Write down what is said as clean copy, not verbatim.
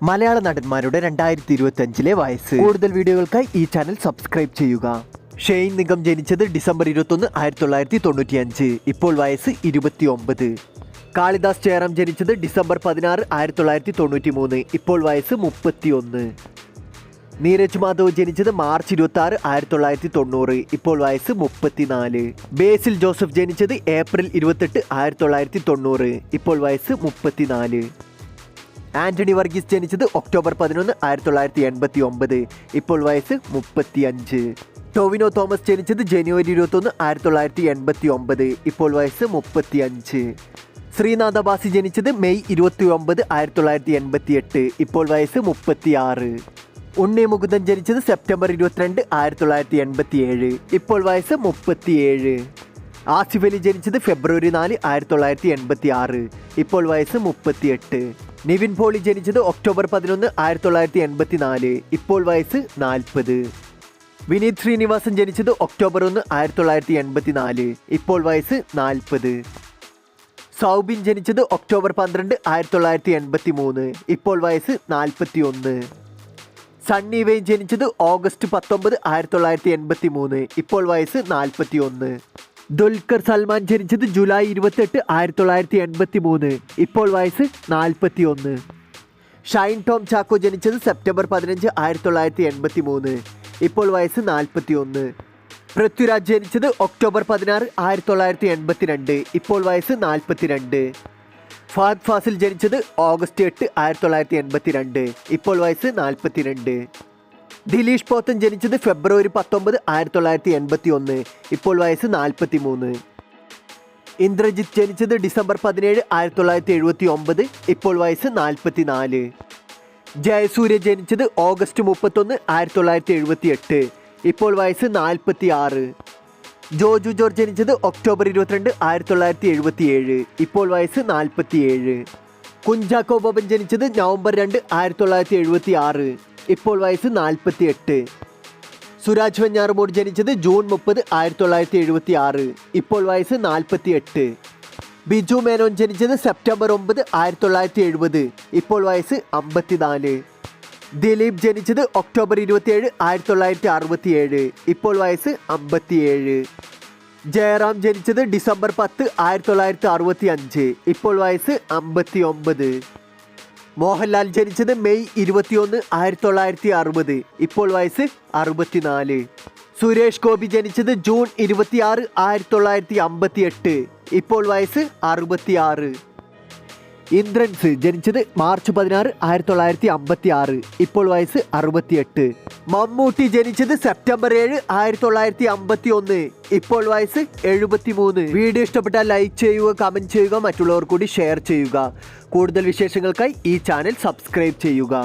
മലയാള നടന്മാരുടെ 2025 വയസ്സ്. കൂടുതൽ വീഡിയോകൾക്കായി ഈ ചാനൽ സബ്സ്ക്രൈബ് ചെയ്യുക. ഷെയ്ൻ നിഗം ജനിച്ചത് ഡിസംബർ 21, 1995. ഇപ്പോൾ വയസ്സ് 29. കാളിദാസ് ജയറാം ജനിച്ചത് ഡിസംബർ 16, 1993. ഇപ്പോൾ വയസ്സ് 31. നീരജ് മാധവ് ജനിച്ചത് മാർച്ച് 26, 1990. ഇപ്പോൾ വയസ്സ് 34. ബേസിൽ ജോസഫ് ജനിച്ചത് ഏപ്രിൽ 28, 1990. ഇപ്പോൾ വയസ്സ് 34. ആന്റണി വർഗീസ് ജനിച്ചത് ഒക്ടോബർ 11, 1989. ഇപ്പോൾ വയസ്സ് 35. ടോവിനോ തോമസ് ജനിച്ചത് ജനുവരി 21, 1989. ഇപ്പോൾ വയസ്സ് 35. ശ്രീനാഥ ബാസി ജനിച്ചത് മെയ് 29, 1988. ഇപ്പോൾ വയസ്സ് 36. ഉണ്ണി മുകുന്ദൻ ജനിച്ചത് സെപ്റ്റംബർ 22, 1987. ഇപ്പോൾ വയസ്സ് 37. ആസിഫ് അലി ജനിച്ചത് ഫെബ്രുവരി 4, 1986. ഇപ്പോൾ വയസ്സ് 38. നിവിൻ പോളി ജനിച്ചത് ഒക്ടോബർ 11, 1984. ഇപ്പോൾ വയസ്സ് 40. വിനീത് ശ്രീനിവാസൻ ജനിച്ചത് ഒക്ടോബർ 1, 1984. ഇപ്പോൾ വയസ്സ് 40. സൗബിൻ ജനിച്ചത് ഒക്ടോബർ 12, 1983. ഇപ്പോൾ വയസ്സ് 41. സണ്ണി വെയിൻ ജനിച്ചത് ഓഗസ്റ്റ് 19, 1983. ഇപ്പോൾ വയസ്സ് 41. ദുൽഖർ സൽമാൻ ജനിച്ചത് ജൂലൈ 28, 1983. ഇപ്പോൾ വയസ്സ് 41. ഷൈൻ ടോം ചാക്കോ ജനിച്ചത് സെപ്റ്റംബർ 15, 1983. ഇപ്പോൾ വയസ്സ് 41. പൃഥ്വിരാജ് ജനിച്ചത് ഒക്ടോബർ 16, 1982. ഇപ്പോൾ വയസ്സ് 42. ഫഹദ് ഫാസിൽ ജനിച്ചത് ഓഗസ്റ്റ് 8, 1982. ഇപ്പോൾ വയസ്സ് 42. ദിലീഷ് പോത്തൻ ജനിച്ചത് ഫെബ്രുവരി 19, 1981. ഇപ്പോൾ വയസ്സ് 43. ഇന്ദ്രജിത്ത് ജനിച്ചത് ഡിസംബർ 17, 1979. ഇപ്പോൾ വയസ്സ് 44. ജയസൂര്യ ജനിച്ചത് ഓഗസ്റ്റ് 31, 1978. ഇപ്പോൾ വയസ്സ് 46. ജോജു ജോർജ് ജനിച്ചത് ഒക്ടോബർ 22, 1977. ഇപ്പോൾ വയസ്സ് 47. കുഞ്ചാക്കോ ബോബൻ ജനിച്ചത് നവംബർ 2, 1976. ഇപ്പോൾ വയസ്സ് 48. സുരാജ് വെഞ്ഞാറമൂട് ജനിച്ചത് ജൂൺ 30, 1976. ഇപ്പോൾ വയസ്സ് 48. ബിജു മേനോൻ ജനിച്ചത് സെപ്റ്റംബർ 9, 1970. ഇപ്പോൾ വയസ്സ് 54. ദിലീപ് ജനിച്ചത് ഒക്ടോബർ 27, 1967. ഇപ്പോൾ വയസ്സ് 57. ജയറാം ജനിച്ചത് ഡിസംബർ 10, 1965. ഇപ്പോൾ വയസ്സ് 59. മോഹൻലാൽ ജനിച്ചത് മെയ് 21, 1960. ഇപ്പോൾ വയസ്സ് 64. സുരേഷ് ഗോപി ജനിച്ചത് ജൂൺ 26, 1958. ഇപ്പോൾ വയസ്സ് 66. ഇന്ദ്രൻസ് ജനിച്ചത് മാർച്ച് 16, 1956. ഇപ്പോൾ വയസ്സ് 68. മമ്മൂട്ടി ജനിച്ചത് സെപ്റ്റംബർ 7, 1951. ഇപ്പോൾ വയസ്സ് 73. വീഡിയോ ഇഷ്ടപ്പെട്ടാൽ ലൈക്ക് ചെയ്യുക, കമൻറ്റ് ചെയ്യുക, മറ്റുള്ളവർ കൂടി ഷെയർ ചെയ്യുക. കൂടുതൽ വിശേഷങ്ങൾക്കായി ഈ ചാനൽ സബ്സ്ക്രൈബ് ചെയ്യുക.